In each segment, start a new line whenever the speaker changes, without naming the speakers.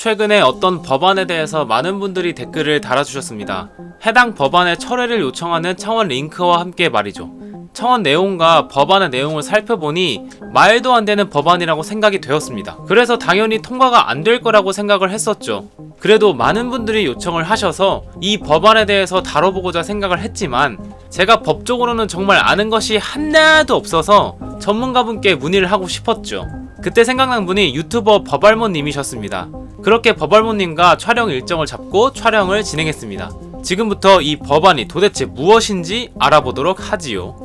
최근에 어떤 법안에 대해서 많은 분들이 댓글을 달아주셨습니다. 해당 법안의 철회를 요청하는 청원 링크와 함께 말이죠. 청원 내용과 법안의 내용을 살펴보니 말도 안 되는 법안이라고 생각이 되었습니다. 그래서 당연히 통과가 안 될 거라고 생각을 했었죠. 그래도 많은 분들이 요청을 하셔서 이 법안에 대해서 다뤄보고자 생각을 했지만 제가 법적으로는 정말 아는 것이 하나도 없어서 전문가분께 문의를 하고 싶었죠. 그때 생각난 분이 유튜버 법알모님이셨습니다. 그렇게 법알모님과 촬영 일정을 잡고 촬영을 진행했습니다. 지금부터 이 법안이 도대체 무엇인지 알아보도록 하지요.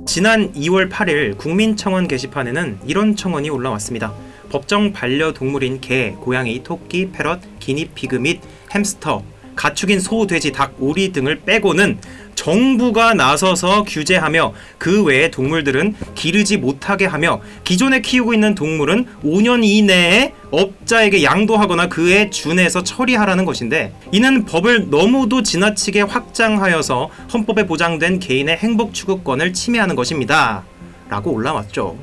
지난 2월 8일 국민청원 게시판에는 이런 청원이 올라왔습니다. 법정 반려동물인 개, 고양이, 토끼, 패럿, 기니피그 및 햄스터, 가축인 소, 돼지, 닭, 오리 등을 빼고는 정부가 나서서 규제하며 그 외의 동물들은 기르지 못하게 하며 기존에 키우고 있는 동물은 5년 이내에 업자에게 양도하거나 그에 준해서 처리하라는 것인데, 이는 법을 너무도 지나치게 확장하여서 헌법에 보장된 개인의 행복 추구권을 침해하는 것입니다. 라고 올라왔죠.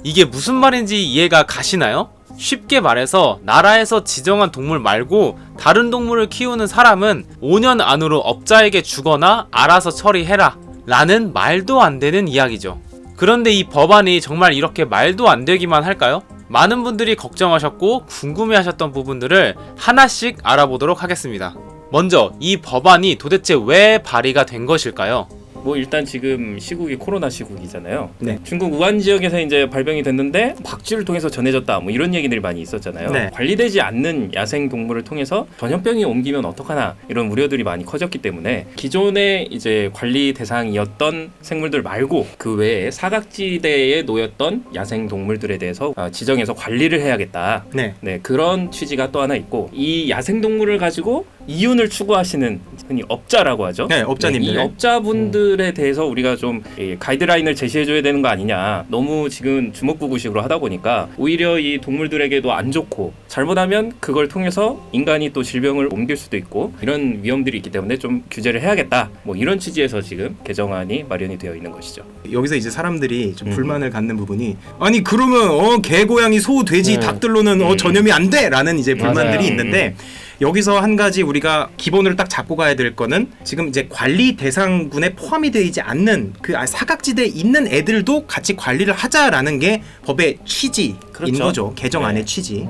이게 무슨 말인지 이해가 가시나요? 쉽게 말해서 나라에서 지정한 동물 말고 다른 동물을 키우는 사람은 5년 안으로 업자에게 주거나 알아서 처리해라 라는 말도 안 되는 이야기죠. 그런데 이 법안이 정말 이렇게 말도 안 되기만 할까요? 많은 분들이 걱정하셨고 궁금해하셨던 부분들을 하나씩 알아보도록 하겠습니다. 먼저 이 법안이 도대체 왜 발의가 된 것일까요?
뭐 일단 지금 시국이 코로나 시국이잖아요.
네.
중국 우한 지역에서 이제 발병이 됐는데 박쥐를 통해서 전해졌다, 뭐 이런 얘기들이 많이 있었잖아요.
네.
관리되지 않는 야생 동물을 통해서 전염병이 옮기면 어떡하나 이런 우려들이 많이 커졌기 때문에 기존에 이제 관리 대상이었던 생물들 말고 그 외에 사각지대에 놓였던 야생 동물들에 대해서 지정해서 관리를 해야겠다.
네.
네, 그런 취지가 또 하나 있고, 이 야생 동물을 가지고 이윤을 추구하시는 흔히 업자라고 하죠.
네, 업자님들.
이 업자분들에 대해서 우리가 좀 가이드라인을 제시해줘야 되는 거 아니냐. 너무 지금 주먹구구식으로 하다 보니까 오히려 이 동물들에게도 안 좋고, 잘못하면 그걸 통해서 인간이 또 질병을 옮길 수도 있고 이런 위험들이 있기 때문에 좀 규제를 해야겠다. 뭐 이런 취지에서 지금 개정안이 마련이 되어 있는 것이죠.
여기서 이제 사람들이 좀 불만을 갖는 부분이, 아니 그러면 개, 고양이, 소, 돼지, 닭들로는 전염이 안 돼! 라는 이제 불만들이
맞아요.
있는데, 여기서 한 가지 우리가 기본으로 딱 잡고 가야 될 거는, 지금 이제 관리 대상군에 포함이 되지 않는 그 사각지대에 있는 애들도 같이 관리를 하자라는 게 법의 취지인
그렇죠.
거죠. 개정안의
네.
취지.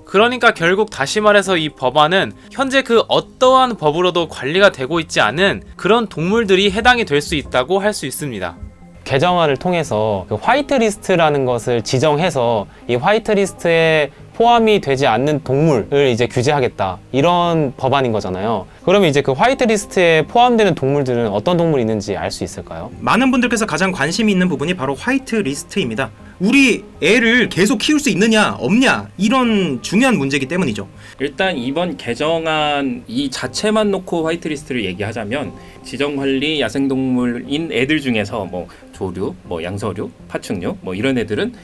그러니까 결국 다시 말해서 이 법안은 현재 그 어떠한 법으로도 관리가 되고 있지 않은 그런 동물들이 해당이 될 수 있다고 할 수 있습니다.
개정안을 통해서 그 화이트리스트라는 것을 지정해서 이 화이트리스트에 포함이 되지 않는 동물을 이제 규제하겠다, 이런 법안인 거잖아요. 그러면 이제 그 화이트리스트에 포함되는 동물들은 어떤 동물이 있는지 알 수 있을까요?
많은 분들께서 가장 관심이 있는 부분이 바로 화이트리스트입니다. 우리 애를 계속 키울 수 있느냐 없냐, 이런 중요한 문제이기 때문이죠.
일단 이번 개정안 이 자체만 놓고 화이트리스트를 얘기하자면, 지정관리 야생동물인 애들 중에서 뭐 조류, 뭐 양서류, 파충류, 뭐 이런 애들은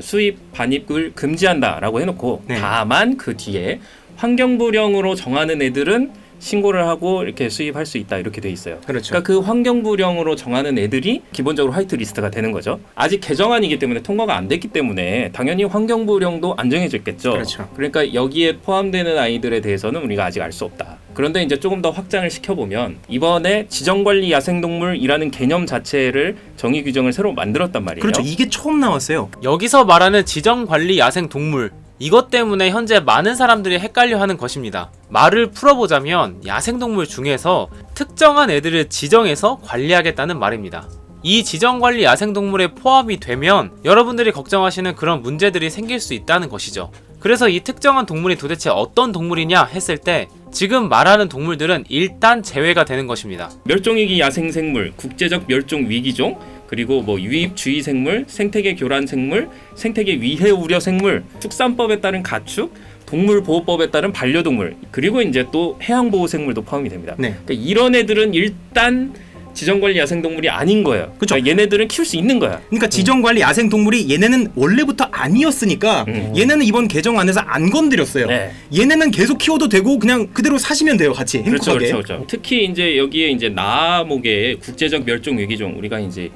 수입, 반입을 금지한다라고 해놓고,
네.
다만 그 뒤에 환경부령으로 정하는 애들은 신고를 하고 이렇게 수입할 수 있다, 이렇게 돼 있어요.
그렇죠.
그러니까 그 환경부령으로 정하는 애들이 기본적으로 화이트리스트가 되는 거죠. 아직 개정안이기 때문에 통과가 안 됐기 때문에 당연히 환경부령도 안 정해졌겠죠.
그렇죠.
그러니까 여기에 포함되는 아이들에 대해서는 우리가 아직 알 수 없다. 그런데 이제 조금 더 확장을 시켜보면, 이번에 지정관리 야생동물이라는 개념 자체를 정의 규정을 새로 만들었단 말이에요.
그렇죠. 이게 처음 나왔어요.
여기서 말하는 지정관리 야생동물, 이것 때문에 현재 많은 사람들이 헷갈려하는 것입니다. 말을 풀어보자면 야생동물 중에서 특정한 애들을 지정해서 관리하겠다는 말입니다. 이 지정관리 야생동물에 포함이 되면 여러분들이 걱정하시는 그런 문제들이 생길 수 있다는 것이죠. 그래서 이 특정한 동물이 도대체 어떤 동물이냐 했을 때, 지금 말하는 동물들은 일단 제외가 되는 것입니다.
멸종위기 야생생물, 국제적 멸종위기종, 그리고 뭐 유입주의 생물, 생태계 교란 생물, 생태계 위해 우려 생물, 축산법에 따른 가축, 동물보호법에 따른 반려동물, 그리고 이제 또 해양보호생물도 포함이 됩니다.
네.
그러니까 이런 애들은 일단 지정관리 야생동물이 아닌 거예요.
그쵸.
그러니까 얘네들은 키울 수 있는 거야.
그러니까 지정관리 야생동물이 얘네는 원래부터 아니었으니까 얘네는 이번 개정안에서 안 건드렸어요.
네.
얘네는 계속 키워도 되고 그냥 그대로 사시면 돼요, 같이 행복하게.
그렇죠. 특히 이제 여기에 이제 나목의 국제적 멸종 위기종, 우리가 이제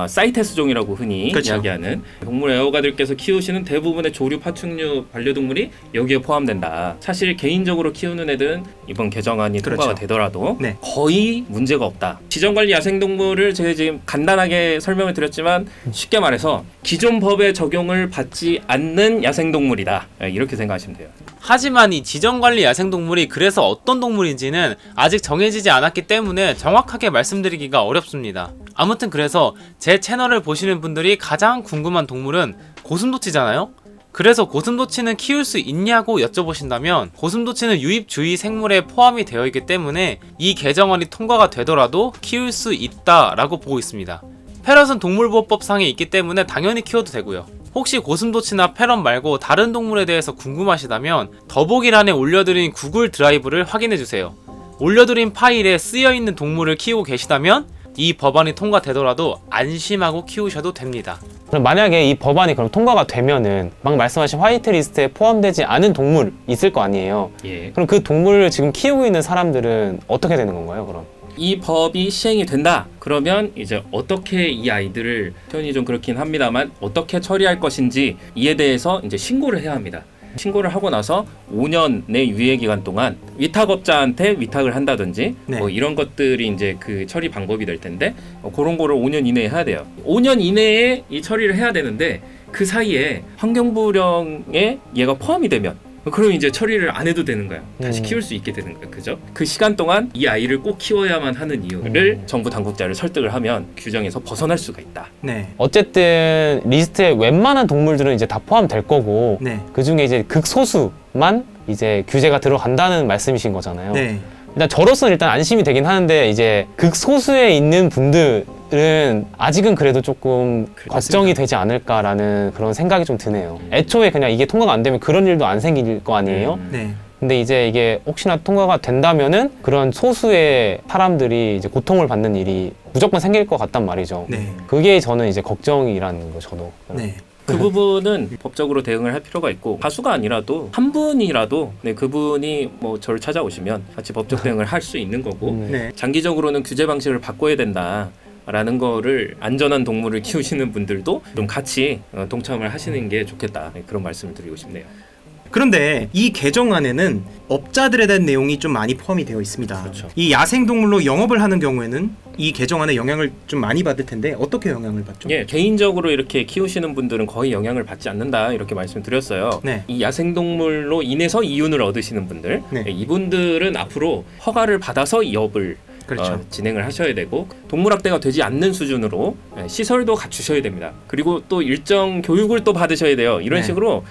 사이테스종이라고 흔히
그렇죠.
이야기하는 동물 애호가들께서 키우시는 대부분의 조류, 파충류, 반려동물이 여기에 포함된다. 사실 개인적으로 키우는 애들은 이번 개정안이
그렇죠.
통과가 되더라도
네.
거의 문제가 없다. 지정관리 야생동물을 제가 지금 간단하게 설명을 드렸지만 쉽게 말해서 기존 법의 적용을 받지 않는 야생동물이다. 이렇게 생각하시면 돼요.
하지만 이 지정관리 야생동물이 그래서 어떤 동물인지는 아직 정해지지 않았기 때문에 정확하게 말씀드리기가 어렵습니다. 아무튼 그래서 제 채널을 보시는 분들이 가장 궁금한 동물은 고슴도치잖아요? 그래서 고슴도치는 키울 수 있냐고 여쭤보신다면 고슴도치는 유입주의 생물에 포함이 되어 있기 때문에 이 개정안이 통과가 되더라도 키울 수 있다라고 보고 있습니다. 패럿은 동물보호법상에 있기 때문에 당연히 키워도 되고요. 혹시 고슴도치나 패럿 말고 다른 동물에 대해서 궁금하시다면 더보기란에 올려드린 구글 드라이브를 확인해주세요. 올려드린 파일에 쓰여있는 동물을 키우고 계시다면 이 법안이 통과되더라도 안심하고 키우셔도 됩니다.
그럼 만약에 이 법안이 그럼 통과가 되면은 막 말씀하신 화이트리스트에 포함되지 않은 동물 있을 거 아니에요.
예.
그럼 그 동물을 지금 키우고 있는 사람들은 어떻게 되는 건가요, 그럼?
이 법이 시행이 된다. 그러면 이제 어떻게 이 아이들을 표현이 좀 그렇긴 합니다만 어떻게 처리할 것인지 이에 대해서 이제 신고를 해야 합니다. 신고를 하고 나서 5년의 유예 기간 동안 위탁업자한테 위탁을 한다든지
네.
뭐 이런 것들이 이제 그 처리 방법이 될 텐데 그런 거를 5년 이내에 해야 돼요. 5년 이내에 이 처리를 해야 되는데 그 사이에 환경부령에 얘가 포함이 되면 그럼 이제 처리를 안 해도 되는 거야. 다시 키울 수 있게 되는 거야. 그죠? 그 시간 동안 이 아이를 꼭 키워야만 하는 이유를 정부 당국자를 설득을 하면 규정에서 벗어날 수가 있다.
네.
어쨌든 리스트에 웬만한 동물들은 이제 다 포함될 거고
네.
그 중에 이제 극소수만 이제 규제가 들어간다는 말씀이신 거잖아요.
네.
일단 저로서는 일단 안심이 되긴 하는데 이제 극소수에 있는 분들은 아직은 그래도 조금 걱정이 되지 않을까라는 그런 생각이 좀 드네요. 애초에 그냥 이게 통과가 안 되면 그런 일도 안 생길 거 아니에요.
네.
근데 이제 이게 혹시나 통과가 된다면은 그런 소수의 사람들이 이제 고통을 받는 일이 무조건 생길 것 같단 말이죠.
네.
그게 저는 이제 걱정이라는 거 저도.
네.
그 부분은 법적으로 대응을 할 필요가 있고 다수가 아니라도 한 분이라도 그분이 뭐 저를 찾아오시면 같이 법적 대응을 할 수 있는 거고
네.
장기적으로는 규제 방식을 바꿔야 된다라는 거를 안전한 동물을 키우시는 분들도 좀 같이 동참을 하시는 게 좋겠다. 그런 말씀을 드리고 싶네요.
그런데 이 개정안에는 업자들에 대한 내용이 좀 많이 포함이 되어 있습니다.
그렇죠.
이 야생동물로 영업을 하는 경우에는 이 개정안의 영향을 좀 많이 받을 텐데 어떻게 영향을 받죠?
예, 개인적으로 이렇게 키우시는 분들은 거의 영향을 받지 않는다 이렇게 말씀드렸어요.
네.
이 야생동물로 인해서 이윤을 얻으시는 분들,
네.
이분들은 앞으로 허가를 받아서 이업을
그렇죠.
진행을 하셔야 되고 동물학대가 되지 않는 수준으로 시설도 갖추셔야 됩니다. 그리고 또 일정 교육을 또 받으셔야 돼요. 이런
네.
식으로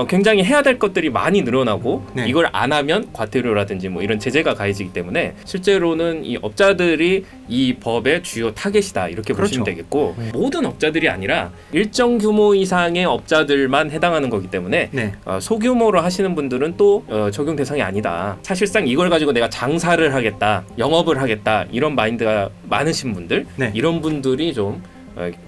굉장히 해야 될 것들이 많이 늘어나고
네.
이걸 안 하면 과태료라든지 뭐 이런 제재가 가해지기 때문에 실제로는 이 업자들이 이 법의 주요 타겟이다 이렇게
그렇죠.
보시면 되겠고 모든 업자들이 아니라 일정 규모 이상의 업자들만 해당하는 거기 때문에
네.
소규모로 하시는 분들은 또 적용 대상이 아니다. 사실상 이걸 가지고 내가 장사를 하겠다, 영업을 하겠다 이런 마인드가 많으신 분들
네.
이런 분들이 좀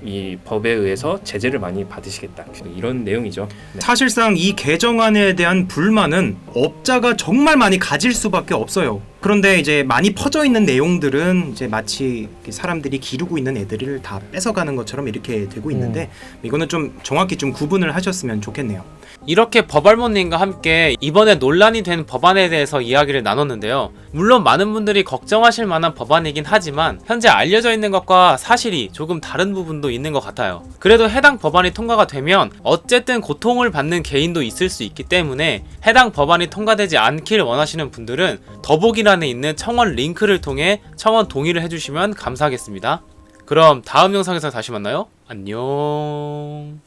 이 법에 의해서 제재를 많이 받으시겠다 이런 내용이죠. 네.
사실상 이 개정안에 대한 불만은 업자가 정말 많이 가질 수밖에 없어요. 그런데 이제 많이 퍼져 있는 내용들은 이제 마치 사람들이 기르고 있는 애들을 다 뺏어가는 것처럼 이렇게 되고 있는데 이거는 좀 정확히 좀 구분을 하셨으면 좋겠네요.
이렇게 법알모님과 함께 이번에 논란이 된 법안에 대해서 이야기를 나눴는데요. 물론 많은 분들이 걱정하실 만한 법안이긴 하지만 현재 알려져 있는 것과 사실이 조금 다른 부분도 있는 것 같아요. 그래도 해당 법안이 통과가 되면 어쨌든 고통을 받는 개인도 있을 수 있기 때문에 해당 법안이 통과되지 않길 원하시는 분들은 더보기란에 있는 청원 링크를 통해 청원 동의를 해주시면 감사하겠습니다. 그럼 다음 영상에서 다시 만나요. 안녕.